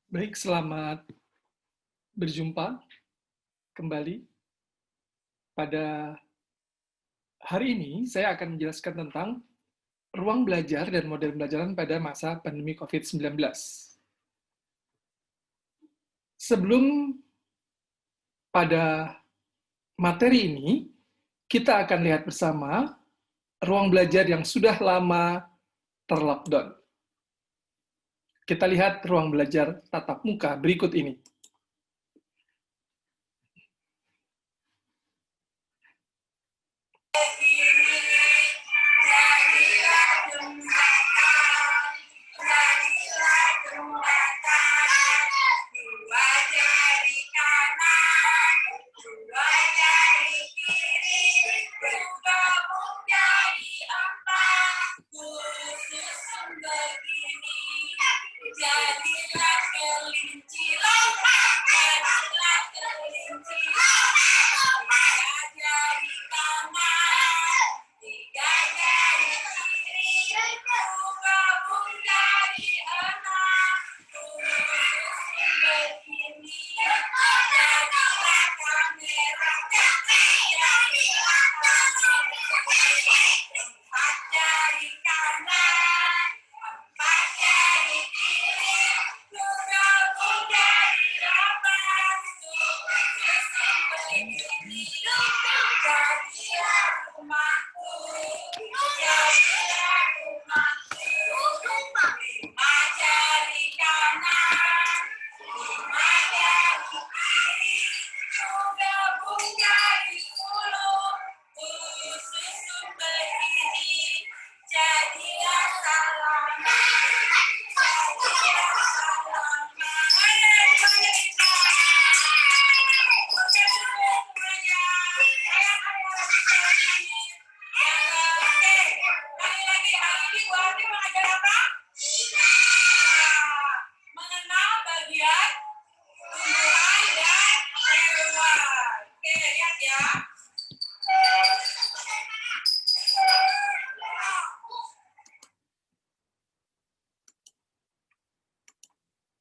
Baik, selamat berjumpa kembali. Pada hari ini, saya akan menjelaskan tentang ruang belajar dan model pembelajaran pada masa pandemi COVID-19. Sebelum pada materi ini, kita akan lihat bersama ruang belajar yang sudah lama terlockdown. Kita lihat ruang belajar tatap muka berikut ini.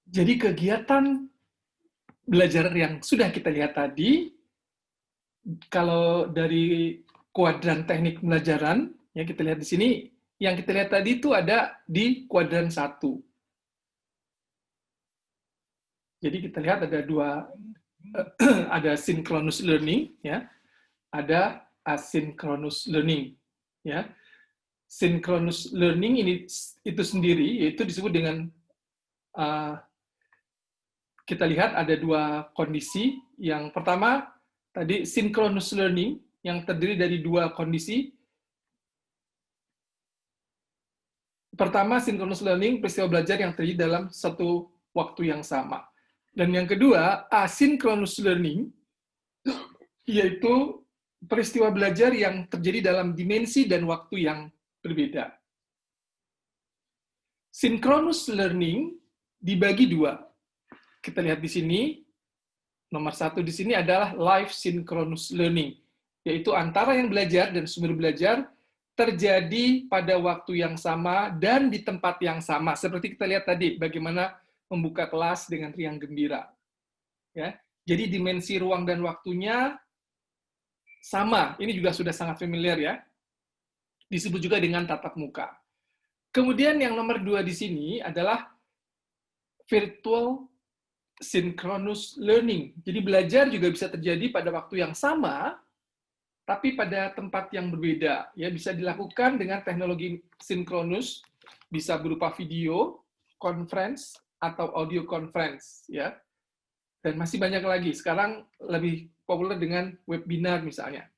Jadi kegiatan belajar yang sudah kita lihat tadi, kalau dari kuadran teknik pembelajaran, yang kita lihat di sini, yang kita lihat tadi itu ada di kuadran 1. Jadi kita lihat ada dua, ada synchronous learning, ya, ada asynchronous learning, ya. Synchronous learning ini itu sendiri, yaitu disebut dengan kita lihat ada dua kondisi. Yang pertama tadi synchronous learning yang terdiri dari dua kondisi. Pertama, synchronous learning, peristiwa belajar yang terjadi dalam satu waktu yang sama. Dan yang kedua, asynchronous learning, yaitu peristiwa belajar yang terjadi dalam dimensi dan waktu yang berbeda. Synchronous learning dibagi dua. Kita lihat di sini, nomor 1 di sini adalah live synchronous learning, yaitu antara yang belajar dan sumber belajar terjadi pada waktu yang sama dan di tempat yang sama. Seperti kita lihat tadi, bagaimana membuka kelas dengan riang gembira. Ya, jadi dimensi ruang dan waktunya sama. Ini juga sudah sangat familiar ya. Disebut juga dengan tatap muka. Kemudian yang nomor 2 di sini adalah virtual synchronous learning. Jadi belajar juga bisa terjadi pada waktu yang sama, tapi pada tempat yang berbeda. Ya, bisa dilakukan dengan teknologi sinkronus, bisa berupa video, conference, atau audio conference. Ya. Dan masih banyak lagi. Sekarang lebih populer dengan webinar misalnya.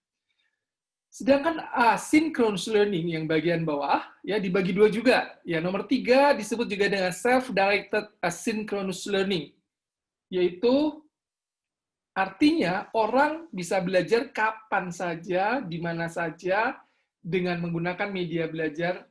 Sedangkan asynchronous learning yang bagian bawah, ya dibagi dua juga. Ya, nomor 3 disebut juga dengan self-directed asynchronous learning, yaitu artinya orang bisa belajar kapan saja, di mana saja, dengan menggunakan media belajar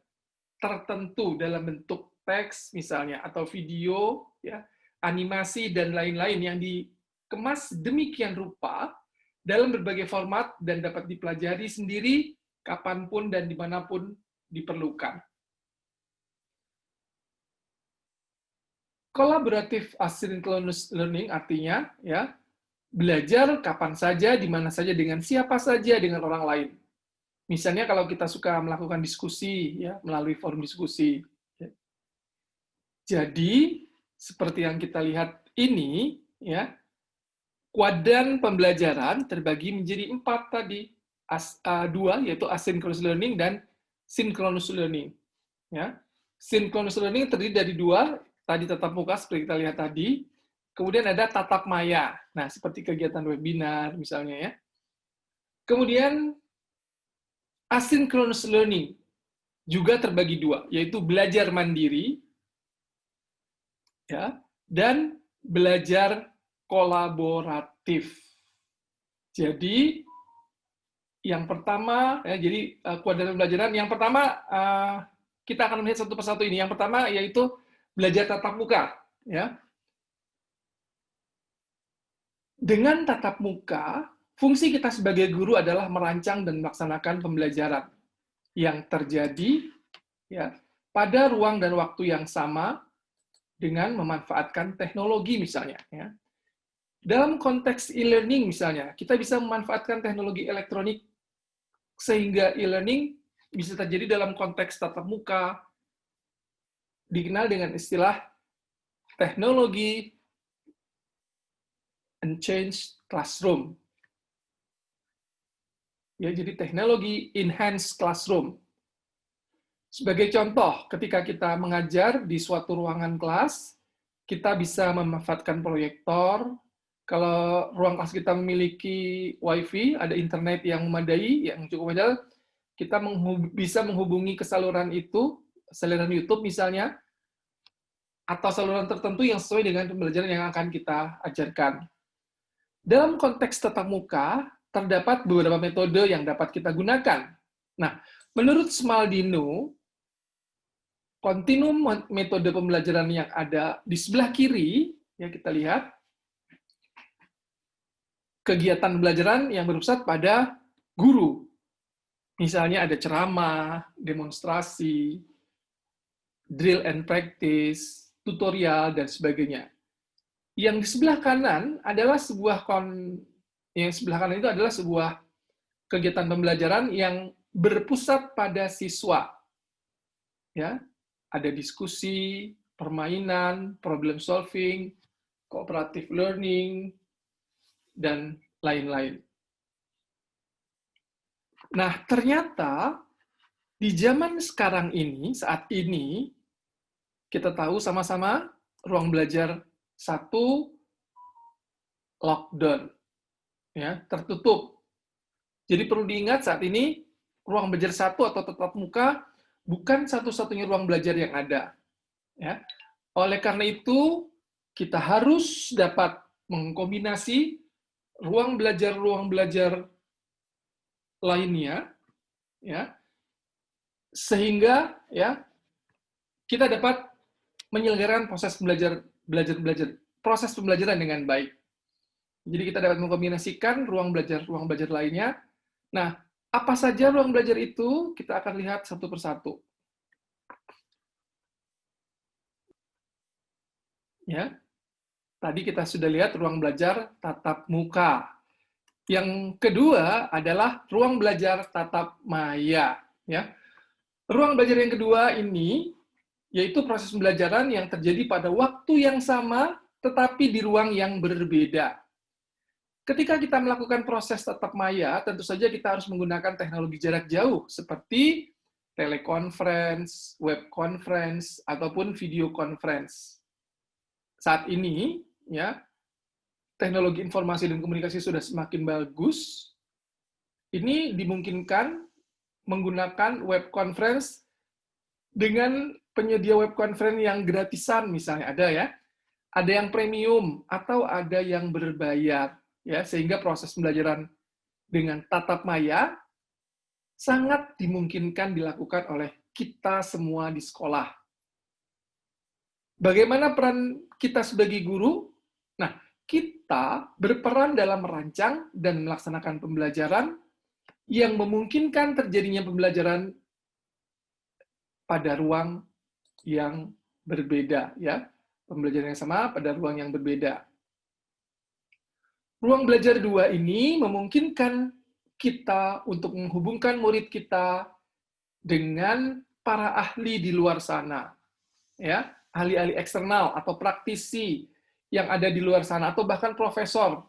tertentu dalam bentuk teks misalnya, atau video, ya, animasi, dan lain-lain yang dikemas demikian rupa dalam berbagai format dan dapat dipelajari sendiri kapanpun dan dimanapun diperlukan. Collaborative asynchronous learning artinya ya belajar kapan saja, di mana saja, dengan siapa saja, dengan orang lain. Misalnya kalau kita suka melakukan diskusi ya melalui forum diskusi. Jadi seperti yang kita lihat ini ya, kuadran pembelajaran terbagi menjadi 4 tadi. Dua yaitu asynchronous learning dan synchronous learning. Ya. Synchronous learning terdiri dari 2, tadi tatap muka seperti kita lihat tadi, kemudian ada tatap maya. Nah, seperti kegiatan webinar misalnya ya. Kemudian asynchronous learning juga terbagi 2, yaitu belajar mandiri ya dan belajar kolaboratif. Jadi yang pertama ya, jadi kuadran pembelajaran yang pertama kita akan melihat satu persatu ini. Yang pertama yaitu belajar tatap muka ya. Dengan tatap muka, fungsi kita sebagai guru adalah merancang dan melaksanakan pembelajaran yang terjadi ya pada ruang dan waktu yang sama dengan memanfaatkan teknologi misalnya ya. Dalam konteks e-learning misalnya, kita bisa memanfaatkan teknologi elektronik sehingga e-learning bisa terjadi dalam konteks tatap muka, dikenal dengan istilah teknologi unchanged classroom. Ya, jadi teknologi enhanced classroom. Sebagai contoh, ketika kita mengajar di suatu ruangan kelas, kita bisa memanfaatkan proyektor. Kalau ruang kelas kita memiliki WiFi, ada internet yang memadai, yang cukup memadai, kita bisa menghubungi ke saluran itu, saluran YouTube misalnya, atau saluran tertentu yang sesuai dengan pembelajaran yang akan kita ajarkan. Dalam konteks tatap muka, terdapat beberapa metode yang dapat kita gunakan. Nah, menurut Smaldino, kontinum metode pembelajaran yang ada di sebelah kiri, ya kita lihat, kegiatan pembelajaran yang berpusat pada guru. Misalnya ada ceramah, demonstrasi, drill and practice, tutorial, dan sebagainya. Yang di sebelah kanan adalah sebuah kegiatan pembelajaran yang berpusat pada siswa. Ya, ada diskusi, permainan, problem solving, cooperative learning, dan lain-lain. Nah, ternyata di zaman sekarang ini, saat ini, kita tahu sama-sama ruang belajar 1 lockdown, ya, tertutup. Jadi perlu diingat saat ini ruang belajar 1 atau tatap muka bukan satu-satunya ruang belajar yang ada. Ya. Oleh karena itu, kita harus dapat mengkombinasi ruang belajar lainnya, ya, sehingga ya kita dapat menyelenggarakan proses pembelajaran dengan baik. Jadi kita dapat mengkombinasikan ruang belajar lainnya. Nah, apa saja ruang belajar itu? Kita akan lihat satu persatu. Ya. Tadi kita sudah lihat ruang belajar tatap muka. Yang kedua adalah ruang belajar tatap maya. Ya. Ruang belajar yang kedua ini yaitu proses pembelajaran yang terjadi pada waktu yang sama tetapi di ruang yang berbeda. Ketika kita melakukan proses tatap maya, tentu saja kita harus menggunakan teknologi jarak jauh seperti teleconference, web conference, ataupun video conference. Saat ini, ya, teknologi informasi dan komunikasi sudah semakin bagus. Ini dimungkinkan menggunakan web conference dengan penyedia web conference yang gratisan, misalnya ada ya, ada yang premium atau ada yang berbayar, ya, sehingga proses pembelajaran dengan tatap maya sangat dimungkinkan dilakukan oleh kita semua di sekolah. Bagaimana peran kita sebagai guru? Nah, kita berperan dalam merancang dan melaksanakan pembelajaran yang memungkinkan terjadinya pembelajaran pada ruang yang berbeda, ya. pembelajaran yang sama pada ruang yang berbeda. Ruang belajar 2 ini memungkinkan kita untuk menghubungkan murid kita dengan para ahli di luar sana, ya, ahli-ahli eksternal atau praktisi yang ada di luar sana, atau bahkan profesor,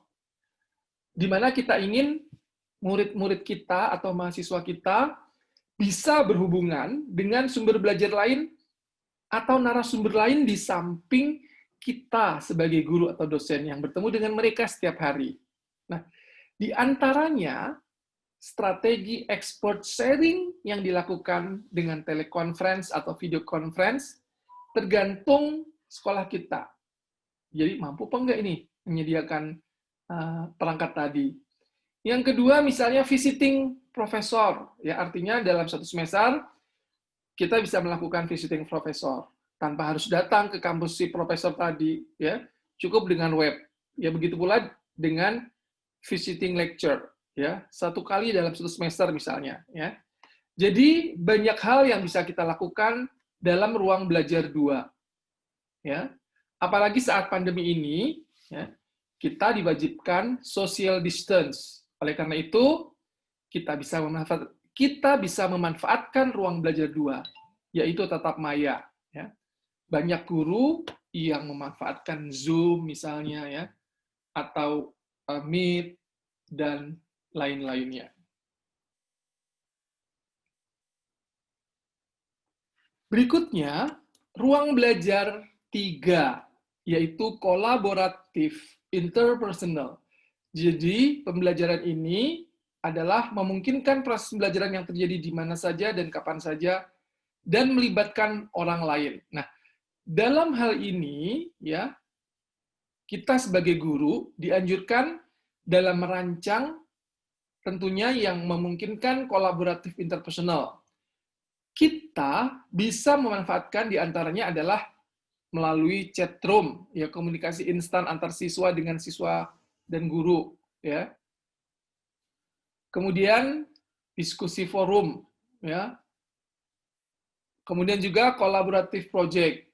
di mana kita ingin murid-murid kita atau mahasiswa kita bisa berhubungan dengan sumber belajar lain atau narasumber lain di samping kita sebagai guru atau dosen yang bertemu dengan mereka setiap hari. Nah, di antaranya strategi expert sharing yang dilakukan dengan teleconference atau video conference tergantung sekolah kita. Jadi mampu apa enggak ini menyediakan perangkat tadi. Yang kedua, misalnya visiting profesor, ya artinya dalam satu semester kita bisa melakukan visiting profesor tanpa harus datang ke kampus si profesor tadi, ya cukup dengan web. Ya begitu pula dengan visiting lecture, ya satu kali dalam satu semester misalnya, ya. Jadi banyak hal yang bisa kita lakukan dalam ruang belajar 2, ya. Apalagi saat pandemi ini, ya, kita diwajibkan social distance. Oleh karena itu, kita bisa memanfaatkan ruang belajar 2, yaitu tatap maya. Ya. Banyak guru yang memanfaatkan Zoom misalnya, ya, atau Meet, dan lain-lainnya. Berikutnya, ruang belajar 3, yaitu kolaboratif interpersonal. Jadi, pembelajaran ini adalah memungkinkan proses pembelajaran yang terjadi di mana saja dan kapan saja, dan melibatkan orang lain. Nah, dalam hal ini, ya, kita sebagai guru dianjurkan dalam merancang tentunya yang memungkinkan kolaboratif interpersonal. Kita bisa memanfaatkan diantaranya adalah melalui chat room, ya komunikasi instan antar siswa dengan siswa dan guru, ya. Kemudian diskusi forum, ya. Kemudian juga collaborative project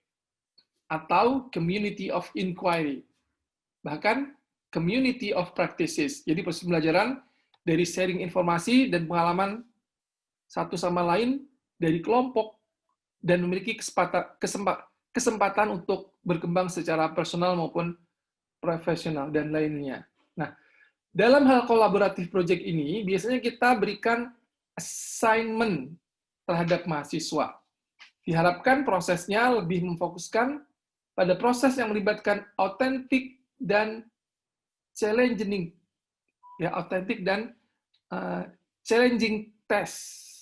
atau community of inquiry. Bahkan community of practices. Jadi proses pembelajaran dari sharing informasi dan pengalaman satu sama lain dari kelompok dan memiliki kesempatan untuk berkembang secara personal maupun profesional dan lainnya. Nah, dalam hal kolaboratif project ini biasanya kita berikan assignment terhadap mahasiswa. Diharapkan prosesnya lebih memfokuskan pada proses yang melibatkan autentik dan challenging, ya autentik dan challenging task.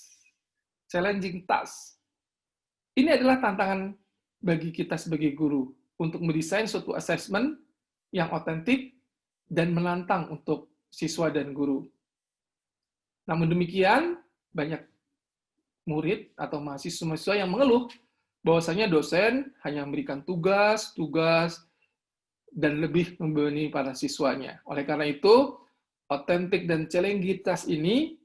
Ini adalah tantangan bagi kita sebagai guru untuk mendesain suatu assessment yang autentik dan menantang untuk siswa dan guru. Namun demikian, banyak murid atau mahasiswa yang mengeluh bahwasanya dosen hanya memberikan tugas, dan lebih membebani para siswanya. Oleh karena itu, autentik dan challenging task ini,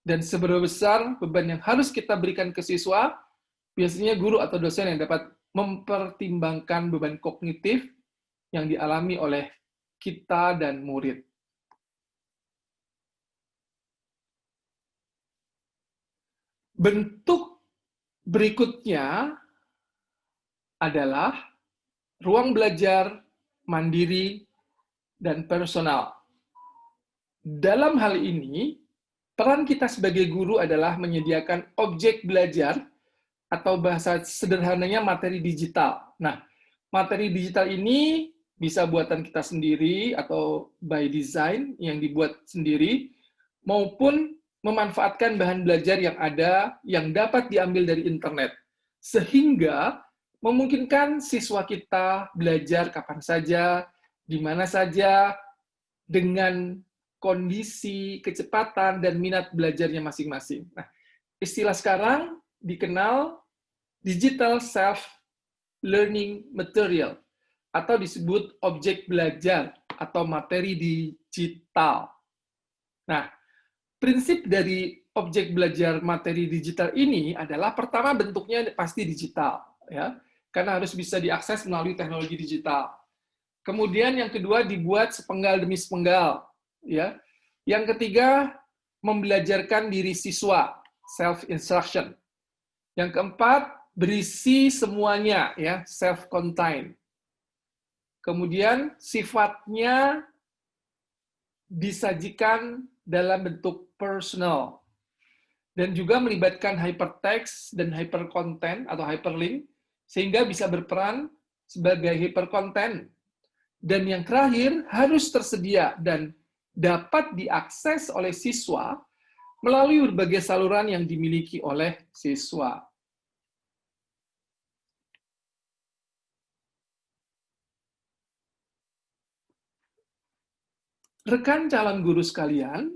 dan seberapa besar beban yang harus kita berikan ke siswa, biasanya guru atau dosen yang dapat mempertimbangkan beban kognitif yang dialami oleh kita dan murid. Bentuk berikutnya adalah ruang belajar mandiri dan personal. Dalam hal ini, peran kita sebagai guru adalah menyediakan objek belajar atau bahasa sederhananya materi digital. Nah, materi digital ini bisa buatan kita sendiri atau by design yang dibuat sendiri, maupun memanfaatkan bahan belajar yang ada yang dapat diambil dari internet. Sehingga memungkinkan siswa kita belajar kapan saja, di mana saja, dengan kondisi, kecepatan, dan minat belajarnya masing-masing. Nah, istilah sekarang dikenal digital self-learning material, atau disebut objek belajar atau materi digital. Nah, prinsip dari objek belajar materi digital ini adalah pertama bentuknya pasti digital, ya. karena harus bisa diakses melalui teknologi digital. Kemudian yang kedua, dibuat sepenggal demi sepenggal. Ya. Yang ketiga, membelajarkan diri siswa, self-instruction. Yang keempat, berisi semuanya, ya, self-contained. Kemudian sifatnya disajikan dalam bentuk personal. Dan juga melibatkan hypertext dan hypercontent atau hyperlink, sehingga bisa berperan sebagai hypercontent. Dan yang terakhir, harus tersedia dan dapat diakses oleh siswa melalui berbagai saluran yang dimiliki oleh siswa. Rekan calon guru sekalian,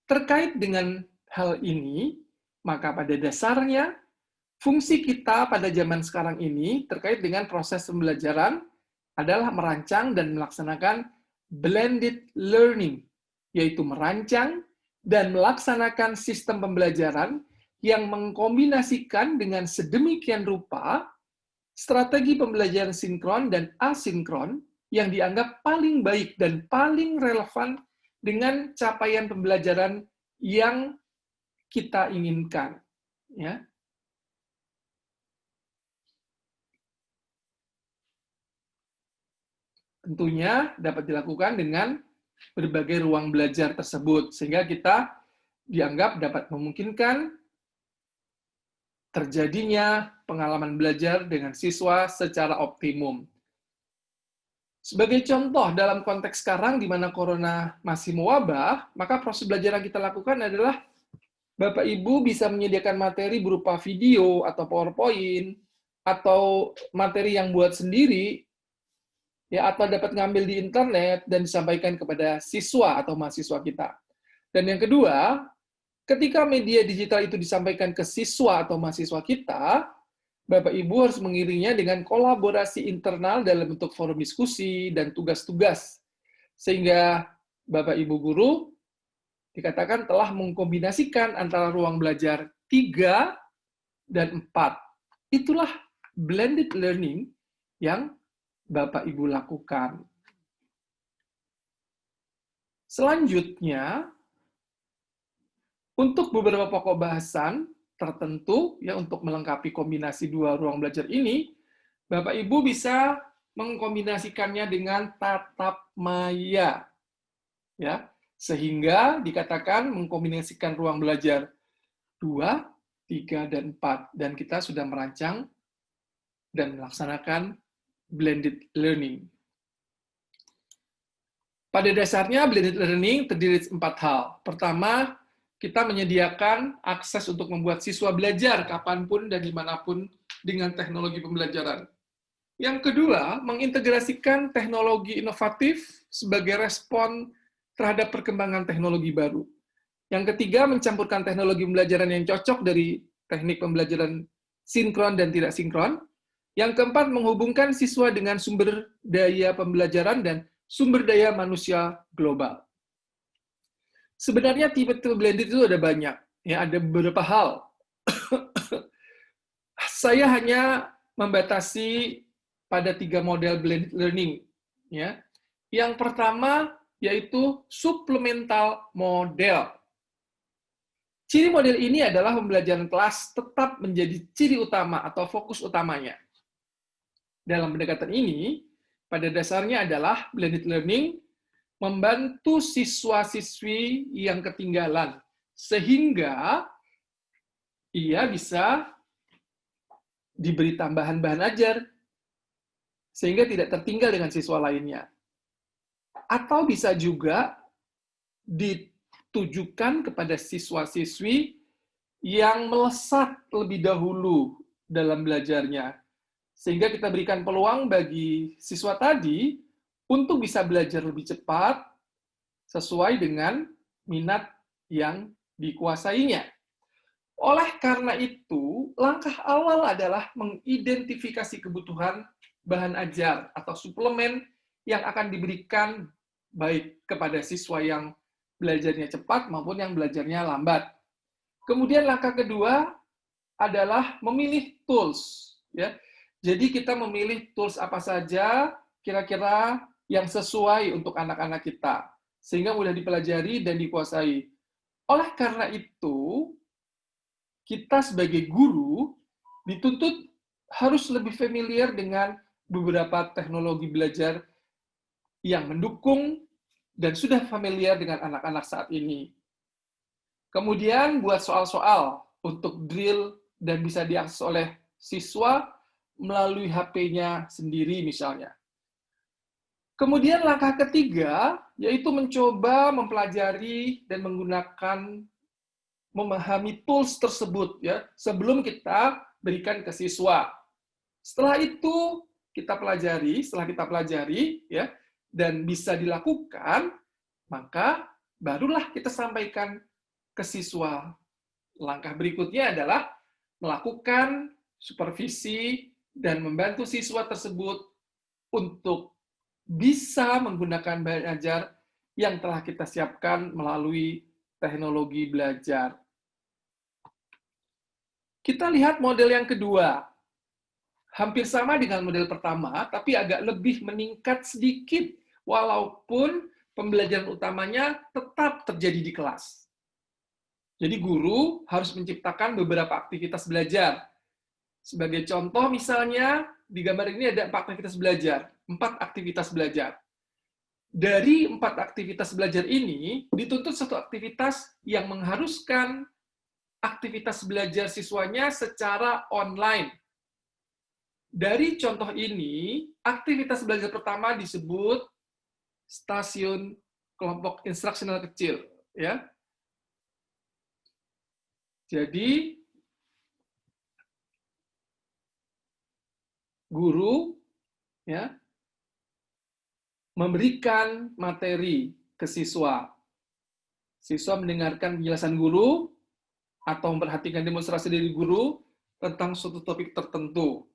terkait dengan hal ini, maka pada dasarnya, fungsi kita pada zaman sekarang ini terkait dengan proses pembelajaran adalah merancang dan melaksanakan blended learning, yaitu merancang dan melaksanakan sistem pembelajaran yang mengkombinasikan dengan sedemikian rupa strategi pembelajaran sinkron dan asinkron yang dianggap paling baik dan paling relevan dengan capaian pembelajaran yang kita inginkan. Ya. Tentunya dapat dilakukan dengan berbagai ruang belajar tersebut, sehingga kita dianggap dapat memungkinkan terjadinya pengalaman belajar dengan siswa secara optimum. Sebagai contoh, dalam konteks sekarang di mana corona masih mewabah, maka proses belajar yang kita lakukan adalah Bapak Ibu bisa menyediakan materi berupa video atau PowerPoint, atau materi yang buat sendiri, ya, atau dapat ngambil di internet dan disampaikan kepada siswa atau mahasiswa kita. Dan yang kedua, ketika media digital itu disampaikan ke siswa atau mahasiswa kita, Bapak Ibu harus mengiringnya dengan kolaborasi internal dalam bentuk forum diskusi dan tugas-tugas. Sehingga Bapak Ibu guru dikatakan telah mengkombinasikan antara ruang belajar 3 dan 4. Itulah blended learning yang Bapak Ibu lakukan. Selanjutnya, untuk beberapa pokok bahasan tertentu, ya, untuk melengkapi kombinasi dua ruang belajar ini, Bapak Ibu bisa mengkombinasikannya dengan tatap maya, ya, sehingga dikatakan mengkombinasikan ruang belajar 2, 3, dan 4, dan kita sudah merancang dan melaksanakan blended learning. Pada dasarnya, blended learning terdiri dari 4 hal. Pertama, kita menyediakan akses untuk membuat siswa belajar kapanpun dan dimanapun dengan teknologi pembelajaran. Yang kedua, mengintegrasikan teknologi inovatif sebagai respon terhadap perkembangan teknologi baru. Yang ketiga, mencampurkan teknologi pembelajaran yang cocok dari teknik pembelajaran sinkron dan tidak sinkron. Yang keempat, menghubungkan siswa dengan sumber daya pembelajaran dan sumber daya manusia global. Sebenarnya tipe-tipe blended itu ada banyak, ya, ada beberapa hal. Saya hanya membatasi pada 3 model blended learning, ya. Yang pertama yaitu supplemental model. Ciri model ini adalah pembelajaran kelas tetap menjadi ciri utama atau fokus utamanya. Dalam pendekatan ini, pada dasarnya adalah blended learning membantu siswa-siswi yang ketinggalan, sehingga ia bisa diberi tambahan bahan ajar, sehingga tidak tertinggal dengan siswa lainnya. Atau bisa juga ditujukan kepada siswa-siswi yang melesat lebih dahulu dalam belajarnya, sehingga kita berikan peluang bagi siswa tadi untuk bisa belajar lebih cepat sesuai dengan minat yang dikuasainya. Oleh karena itu, langkah awal adalah mengidentifikasi kebutuhan bahan ajar atau suplemen yang akan diberikan baik kepada siswa yang belajarnya cepat maupun yang belajarnya lambat. Kemudian langkah kedua adalah memilih tools, ya. Jadi kita memilih tools apa saja kira-kira yang sesuai untuk anak-anak kita, sehingga mudah dipelajari dan dikuasai. Oleh karena itu, kita sebagai guru dituntut harus lebih familiar dengan beberapa teknologi belajar yang mendukung dan sudah familiar dengan anak-anak saat ini. Kemudian buat soal-soal untuk drill dan bisa diakses oleh siswa melalui HP-nya sendiri misalnya. Kemudian langkah ketiga yaitu mencoba mempelajari dan menggunakan memahami tools tersebut ya sebelum kita berikan ke siswa. Setelah itu setelah kita pelajari ya dan bisa dilakukan, maka barulah kita sampaikan ke siswa. Langkah berikutnya adalah melakukan supervisi dan membantu siswa tersebut untuk bisa menggunakan bahan ajar yang telah kita siapkan melalui teknologi belajar. Kita lihat model yang kedua. Hampir sama dengan model pertama, tapi agak lebih meningkat sedikit, walaupun pembelajaran utamanya tetap terjadi di kelas. Jadi guru harus menciptakan beberapa aktivitas belajar. Sebagai contoh misalnya, di gambar ini ada 4 aktivitas belajar. 4 aktivitas belajar. Dari 4 aktivitas belajar ini, dituntut satu aktivitas yang mengharuskan aktivitas belajar siswanya secara online. Dari contoh ini, aktivitas belajar pertama disebut stasiun kelompok instruksional kecil. Ya. Jadi, guru ya memberikan materi ke siswa. Siswa mendengarkan penjelasan guru atau memperhatikan demonstrasi dari guru tentang suatu topik tertentu.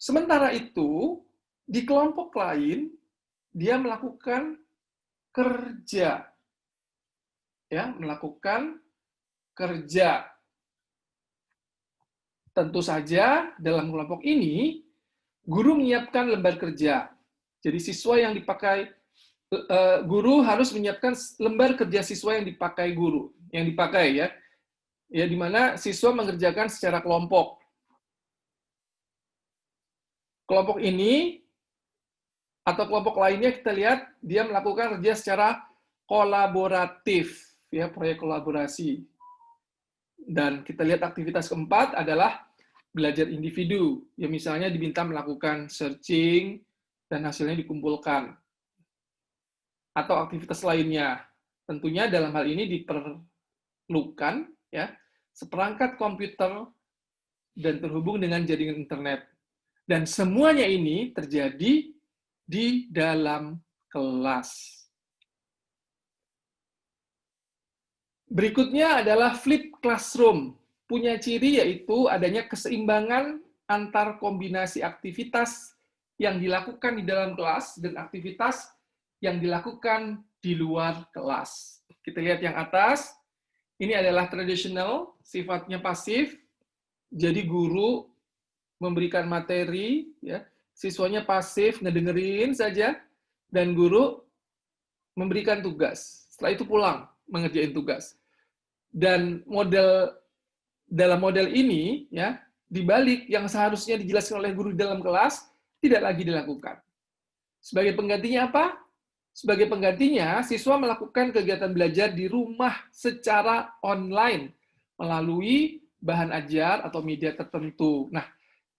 Sementara itu, di kelompok lain, dia melakukan kerja. Ya, melakukan kerja. Tentu saja, dalam kelompok ini, guru menyiapkan lembar kerja. Jadi siswa yang dipakai, guru harus menyiapkan lembar kerja siswa yang dipakai guru, yang dipakai ya, di mana siswa mengerjakan secara kelompok. Kelompok ini atau kelompok lainnya kita lihat dia melakukan kerja secara kolaboratif, ya proyek kolaborasi. Dan kita lihat aktivitas keempat adalah belajar individu, ya misalnya diminta melakukan searching dan hasilnya dikumpulkan. Atau aktivitas lainnya. Tentunya dalam hal ini diperlukan ya seperangkat komputer dan terhubung dengan jaringan internet. Dan semuanya ini terjadi di dalam kelas. Berikutnya adalah flip classroom. Punya ciri yaitu adanya keseimbangan antar kombinasi aktivitas yang dilakukan di dalam kelas dan aktivitas yang dilakukan di luar kelas. Kita lihat yang atas, ini adalah tradisional, sifatnya pasif, jadi guru memberikan materi, ya, siswanya pasif, ngedengerin saja, dan guru memberikan tugas. Setelah itu pulang, mengerjain tugas. Dan dalam model ini, ya, dibalik yang seharusnya dijelaskan oleh guru dalam kelas, tidak lagi dilakukan. Sebagai penggantinya apa? Sebagai penggantinya, siswa melakukan kegiatan belajar di rumah secara online melalui bahan ajar atau media tertentu. Nah,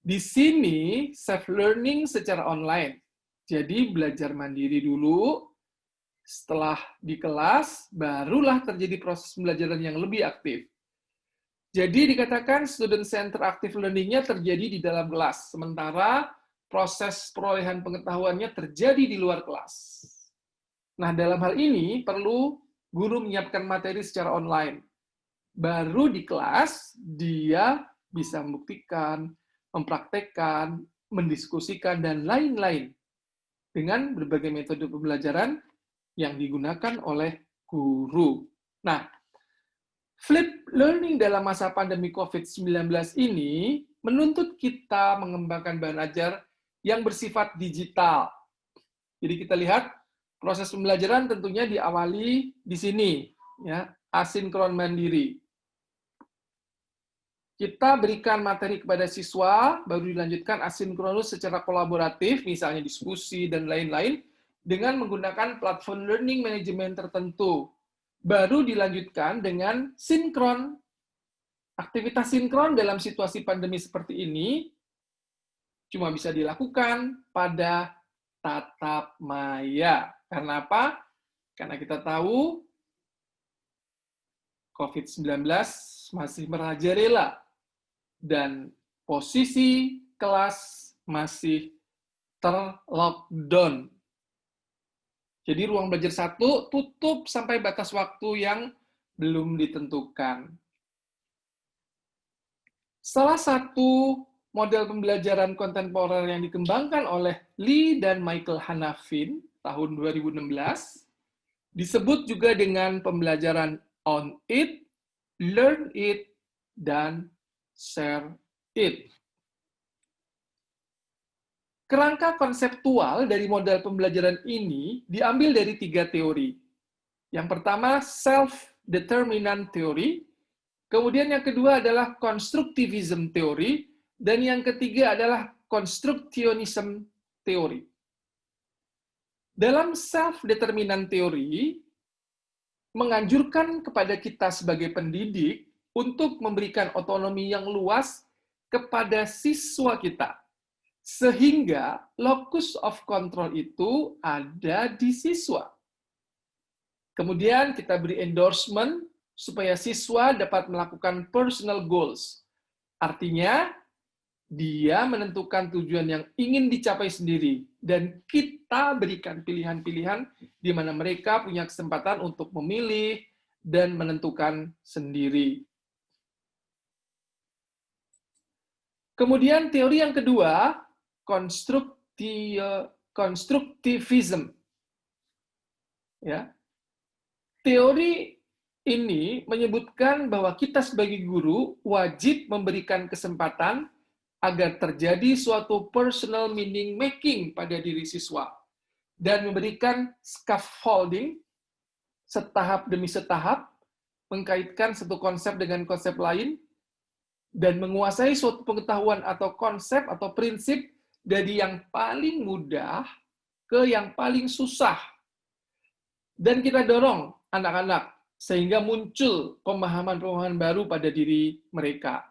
di sini self-learning secara online. Jadi belajar mandiri dulu, setelah di kelas, barulah terjadi proses pembelajaran yang lebih aktif. Jadi dikatakan student center active learning-nya terjadi di dalam kelas, sementara proses perolehan pengetahuannya terjadi di luar kelas. Nah, dalam hal ini perlu guru menyiapkan materi secara online. Baru di kelas, dia bisa membuktikan, mempraktekkan, mendiskusikan, dan lain-lain dengan berbagai metode pembelajaran yang digunakan oleh guru. Nah, flip learning dalam masa pandemi COVID-19 ini menuntut kita mengembangkan bahan ajar yang bersifat digital. Jadi kita lihat proses pembelajaran tentunya diawali di sini, ya, asinkron mandiri. Kita berikan materi kepada siswa, baru dilanjutkan asinkronus secara kolaboratif, misalnya diskusi dan lain-lain, dengan menggunakan platform learning management tertentu. Baru dilanjutkan dengan sinkron. Aktivitas sinkron dalam situasi pandemi seperti ini cuma bisa dilakukan pada tatap maya. Karena apa? Karena kita tahu COVID-19 masih merajalela dan posisi kelas masih terlockdown. Jadi ruang belajar 1 tutup sampai batas waktu yang belum ditentukan. Salah satu model pembelajaran kontemporer yang dikembangkan oleh Lee dan Michael Hanafin tahun 2016 disebut juga dengan pembelajaran on it, learn it, dan share it. Kerangka konseptual dari model pembelajaran ini diambil dari 3 teori. Yang pertama, self-determinant theory, kemudian yang kedua adalah constructivism theory, dan yang ketiga adalah constructionism theory. Dalam self-determinant theory, menganjurkan kepada kita sebagai pendidik untuk memberikan otonomi yang luas kepada siswa kita, sehingga locus of control itu ada di siswa. Kemudian kita beri endorsement supaya siswa dapat melakukan personal goals. Artinya, dia menentukan tujuan yang ingin dicapai sendiri, dan kita berikan pilihan-pilihan di mana mereka punya kesempatan untuk memilih dan menentukan sendiri. Kemudian teori yang kedua, constructivism. Ya. Teori ini menyebutkan bahwa kita sebagai guru wajib memberikan kesempatan agar terjadi suatu personal meaning making pada diri siswa dan memberikan scaffolding setahap demi setahap, mengkaitkan satu konsep dengan konsep lain, dan menguasai suatu pengetahuan atau konsep atau prinsip dari yang paling mudah ke yang paling susah. Dan kita dorong anak-anak sehingga muncul pemahaman-pemahaman baru pada diri mereka.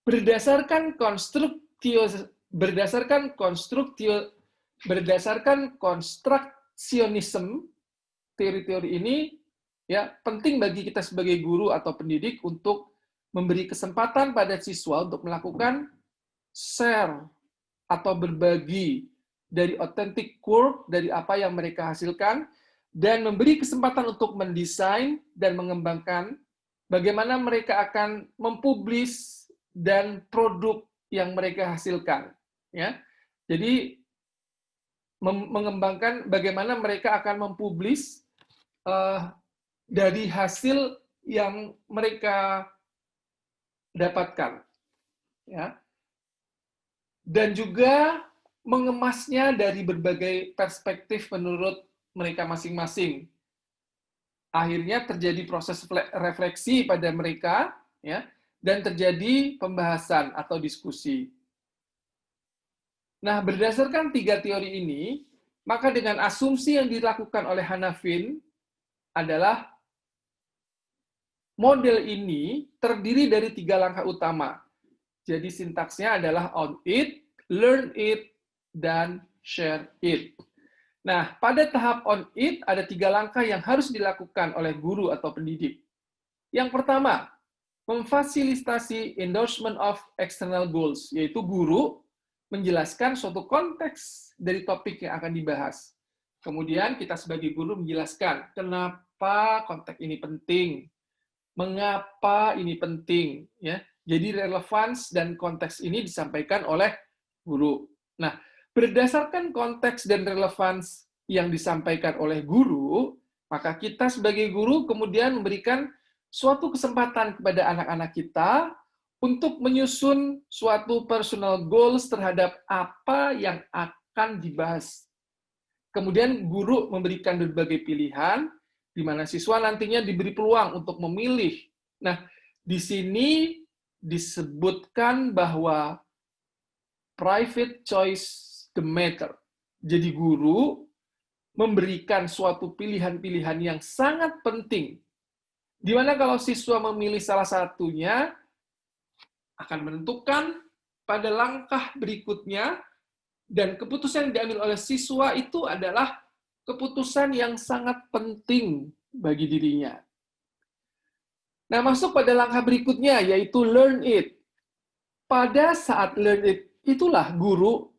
Berdasarkan konstruksionisme, teori-teori ini ya penting bagi kita sebagai guru atau pendidik untuk memberi kesempatan pada siswa untuk melakukan share atau berbagi dari authentic work, dari apa yang mereka hasilkan, dan memberi kesempatan untuk mendesain dan mengembangkan bagaimana mereka akan mempublish dan produk yang mereka hasilkan. Ya, jadi mengembangkan bagaimana mereka akan mempublish dari hasil yang mereka dapatkan, ya, dan juga mengemasnya dari berbagai perspektif menurut mereka masing-masing. Akhirnya terjadi proses refleksi pada mereka, ya, dan terjadi pembahasan atau diskusi. Nah, berdasarkan 3 teori ini, maka dengan asumsi yang dilakukan oleh Hanafin adalah model ini terdiri dari 3 langkah utama. Jadi sintaksnya adalah on it, learn it, dan share it. Nah, pada tahap on it ada 3 langkah yang harus dilakukan oleh guru atau pendidik. Yang pertama, memfasilitasi endorsement of external goals, yaitu guru menjelaskan suatu konteks dari topik yang akan dibahas. Kemudian kita sebagai guru menjelaskan kenapa konteks ini penting, mengapa ini penting, ya. Jadi relevans dan konteks ini disampaikan oleh guru. Nah, berdasarkan konteks dan relevans yang disampaikan oleh guru, Maka kita sebagai guru kemudian memberikan suatu kesempatan kepada anak-anak kita untuk menyusun suatu personal goals terhadap apa yang akan dibahas. Kemudian guru memberikan berbagai pilihan, di mana siswa nantinya diberi peluang untuk memilih. Nah, di sini disebutkan bahwa private choice the matter. Jadi guru memberikan suatu pilihan-pilihan yang sangat penting. Di mana kalau siswa memilih salah satunya, akan menentukan pada langkah berikutnya, dan keputusan yang diambil oleh siswa itu adalah keputusan yang sangat penting bagi dirinya. Nah, masuk pada langkah berikutnya, yaitu learn it. Pada saat learn it, itulah guru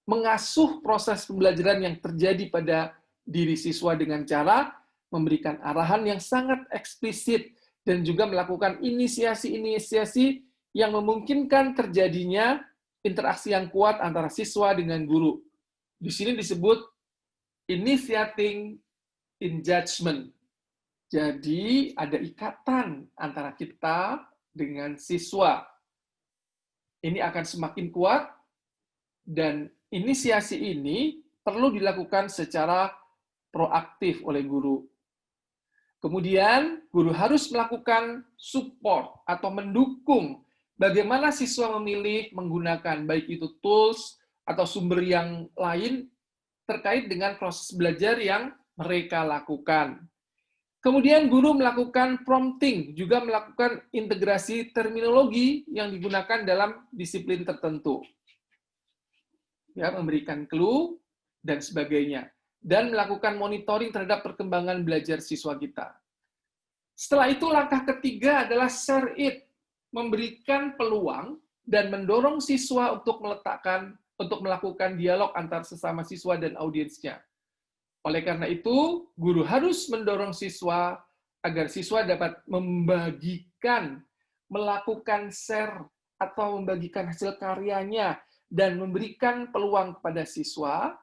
mengasuh proses pembelajaran yang terjadi pada diri siswa dengan cara memberikan arahan yang sangat eksplisit dan juga melakukan inisiasi-inisiasi yang memungkinkan terjadinya interaksi yang kuat antara siswa dengan guru. Di sini disebut initiating engagement. Jadi ada ikatan antara kita dengan siswa. Ini akan semakin kuat, dan inisiasi ini perlu dilakukan secara proaktif oleh guru. Kemudian, guru harus melakukan support atau mendukung bagaimana siswa memilih menggunakan baik itu tools atau sumber yang lain terkait dengan proses belajar yang mereka lakukan. Kemudian guru melakukan prompting, juga melakukan integrasi terminologi yang digunakan dalam disiplin tertentu. Ya, memberikan clue dan sebagainya, dan melakukan monitoring terhadap perkembangan belajar siswa kita. Setelah itu langkah ketiga adalah share it, memberikan peluang dan mendorong siswa untuk melakukan dialog antar sesama siswa dan audiensnya. Oleh karena itu, guru harus mendorong siswa agar siswa dapat membagikan, melakukan share atau membagikan hasil karyanya, dan memberikan peluang kepada siswa,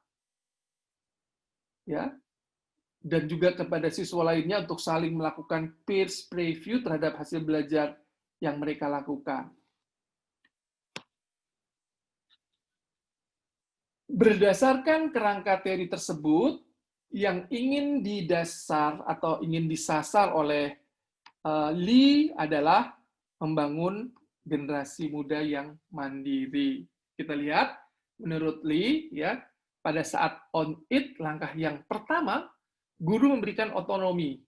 ya, dan juga kepada siswa lainnya untuk saling melakukan peer preview terhadap hasil belajar yang mereka lakukan. Berdasarkan kerangka teori tersebut, yang ingin didasar atau ingin disasar oleh Lee adalah membangun generasi muda yang mandiri. Kita lihat, menurut Lee, ya, pada saat on it, langkah yang pertama, guru memberikan otonomi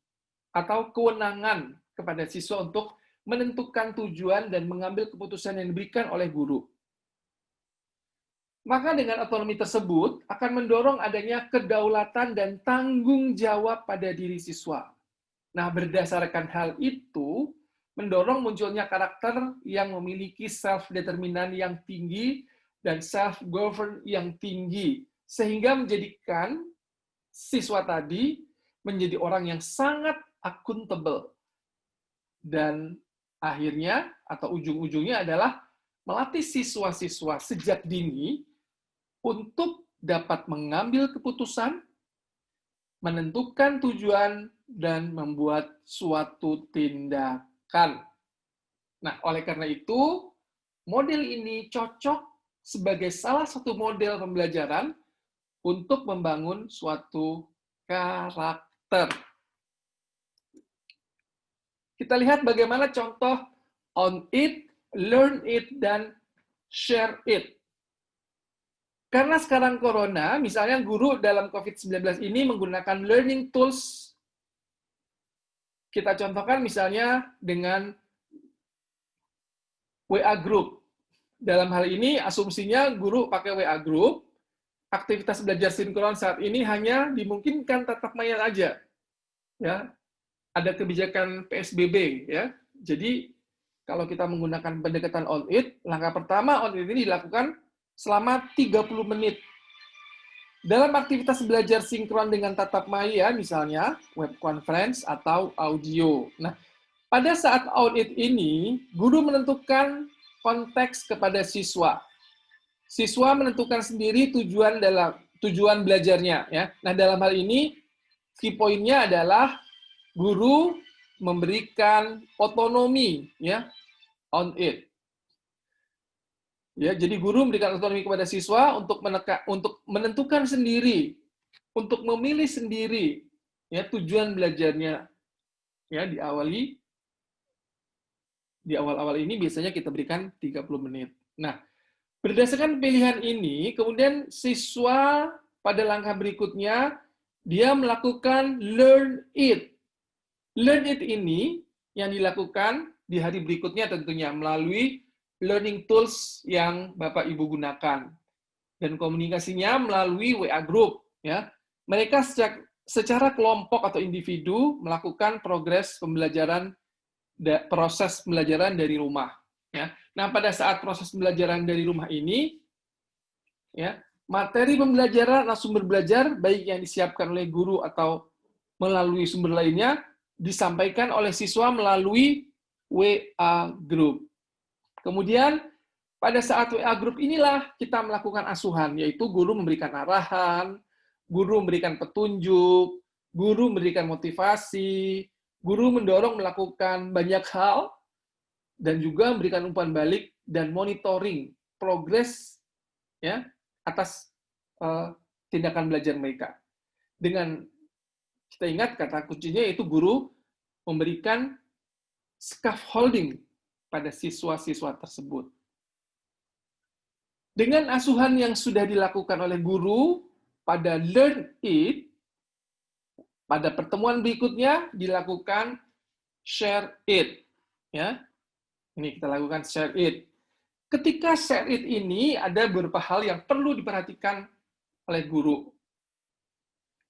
atau kewenangan kepada siswa untuk menentukan tujuan dan mengambil keputusan yang diberikan oleh guru. Maka dengan otonomi tersebut akan mendorong adanya kedaulatan dan tanggung jawab pada diri siswa. Nah, berdasarkan hal itu, mendorong munculnya karakter yang memiliki self-determinan yang tinggi dan self-govern yang tinggi, sehingga menjadikan siswa tadi menjadi orang yang sangat accountable. Dan akhirnya, atau ujung-ujungnya adalah melatih siswa-siswa sejak dini untuk dapat mengambil keputusan, menentukan tujuan, dan membuat suatu tindakan. Nah, oleh karena itu, model ini cocok sebagai salah satu model pembelajaran untuk membangun suatu karakter. Kita lihat bagaimana contoh on it, learn it, dan share it. Karena sekarang corona, misalnya guru dalam COVID-19 ini menggunakan learning tools. Kita contohkan misalnya dengan WA Group. Dalam hal ini, asumsinya guru pakai WA Group, aktivitas belajar sinkron saat ini hanya dimungkinkan tatap maya aja. Ya, ada kebijakan PSBB, ya. Jadi kalau kita menggunakan pendekatan on it, langkah pertama on it ini dilakukan selama 30 menit. Dalam aktivitas belajar sinkron dengan tatap maya, misalnya web conference atau audio. Nah, pada saat on it ini, guru menentukan konteks kepada siswa. Siswa menentukan sendiri tujuan belajarnya, ya. Nah, dalam hal ini key point-nya adalah guru memberikan otonomi ya on it. Ya, jadi guru memberikan otonomi kepada siswa untuk menentukan sendiri, untuk memilih sendiri ya tujuan belajarnya. Ya, di awal-awal ini biasanya kita berikan 30 menit. Nah, berdasarkan pilihan ini, kemudian siswa pada langkah berikutnya dia melakukan learn it. Learn it ini yang dilakukan di hari berikutnya tentunya melalui learning tools yang Bapak Ibu gunakan. Dan komunikasinya melalui WA group. Ya. Mereka secara kelompok atau individu melakukan proses pembelajaran dari rumah. Ya. Nah, pada saat proses pembelajaran dari rumah ini, ya, materi pembelajaran atau sumber belajar, baik yang disiapkan oleh guru atau melalui sumber lainnya, disampaikan oleh siswa melalui WA group. Kemudian, pada saat WA group inilah kita melakukan asuhan, yaitu guru memberikan arahan, guru memberikan petunjuk, guru memberikan motivasi, guru mendorong melakukan banyak hal, dan juga memberikan umpan balik dan monitoring progres ya atas tindakan belajar mereka. Dengan kita ingat kata kuncinya yaitu guru memberikan scaffolding pada siswa-siswa tersebut. Dengan asuhan yang sudah dilakukan oleh guru pada learn it, pada pertemuan berikutnya dilakukan share it. Ya, ini kita lakukan share it. Ketika share it ini ada beberapa hal yang perlu diperhatikan oleh guru.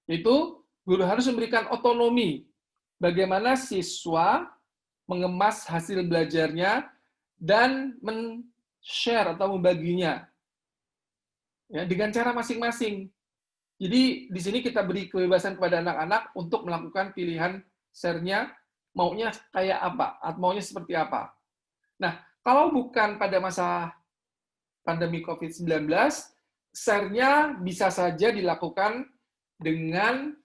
Yaitu guru harus memberikan otonomi bagaimana siswa mengemas hasil belajarnya dan men-share atau membaginya ya, dengan cara masing-masing. Jadi di sini kita beri kebebasan kepada anak-anak untuk melakukan pilihan share-nya, maunya kayak apa, atau maunya seperti apa. Nah, kalau bukan pada masa pandemi COVID-19, share-nya bisa saja dilakukan dengan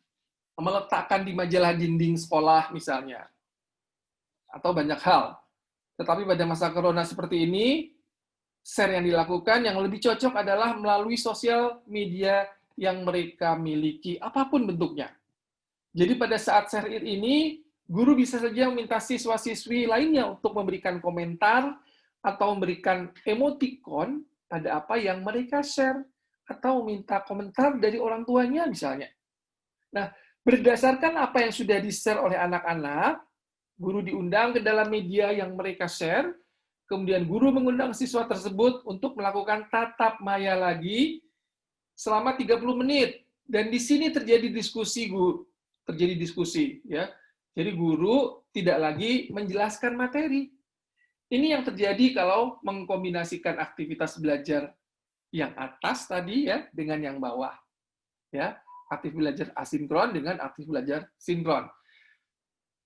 meletakkan di majalah dinding sekolah misalnya, atau banyak hal. Tetapi pada masa corona seperti ini, share yang dilakukan yang lebih cocok adalah melalui sosial media yang mereka miliki, apapun bentuknya. Jadi pada saat share it ini, guru bisa saja meminta siswa-siswi lainnya untuk memberikan komentar atau memberikan emoticon pada apa yang mereka share, atau minta komentar dari orang tuanya misalnya. Nah, berdasarkan apa yang sudah di-share oleh anak-anak, guru diundang ke dalam media yang mereka share, kemudian guru mengundang siswa tersebut untuk melakukan tatap maya lagi selama 30 menit. Dan di sini terjadi diskusi, ya. Jadi guru tidak lagi menjelaskan materi. Ini yang terjadi kalau mengkombinasikan aktivitas belajar yang atas tadi ya dengan yang bawah. Ya, aktif belajar asinkron dengan aktif belajar sinkron.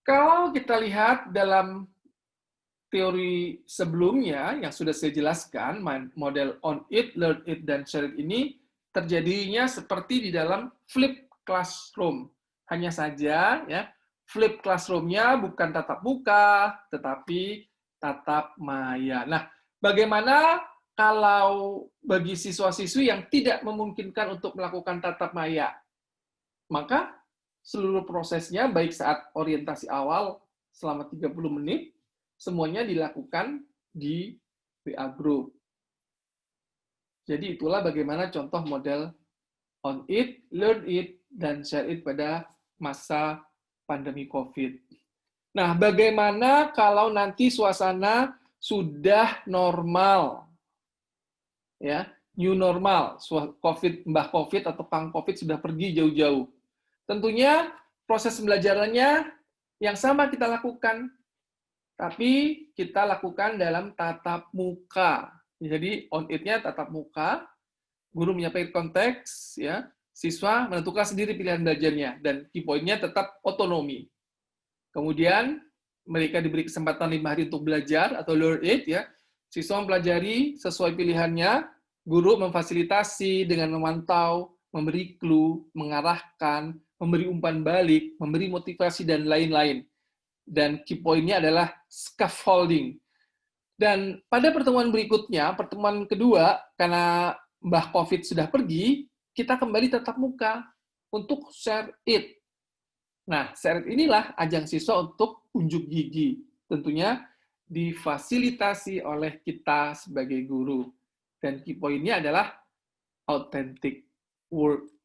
Kalau kita lihat dalam teori sebelumnya yang sudah saya jelaskan, model on it, learn it, dan share it ini terjadinya seperti di dalam flip classroom. Hanya saja ya, flip classroom-nya bukan tatap muka, tetapi tatap maya. Nah, bagaimana kalau bagi siswa-siswi yang tidak memungkinkan untuk melakukan tatap maya? Maka seluruh prosesnya, baik saat orientasi awal selama 30 menit, semuanya dilakukan di WA Group. Jadi itulah bagaimana contoh model on it, learn it, dan share it pada masa pandemi COVID. Nah, bagaimana kalau nanti suasana sudah normal? Ya, new normal, Mbah COVID atau Pang COVID sudah pergi jauh-jauh. Tentunya proses pembelajarannya yang sama kita lakukan, tapi kita lakukan dalam tatap muka. Jadi on it-nya tatap muka, guru menyampaikan konteks, ya, siswa menentukan sendiri pilihan belajarnya, dan key point-nya tetap otonomi. Kemudian mereka diberi kesempatan 5 hari untuk belajar atau learn it, ya. Siswa mempelajari sesuai pilihannya, guru memfasilitasi dengan memantau, memberi clue, mengarahkan, memberi umpan balik, memberi motivasi, dan lain-lain. Dan key point-nya adalah scaffolding. Dan pada pertemuan berikutnya, pertemuan kedua, karena Mbah COVID sudah pergi, kita kembali tatap muka untuk share it. Nah, share it inilah ajang siswa untuk unjuk gigi. Tentunya difasilitasi oleh kita sebagai guru. Dan key point-nya adalah authentic work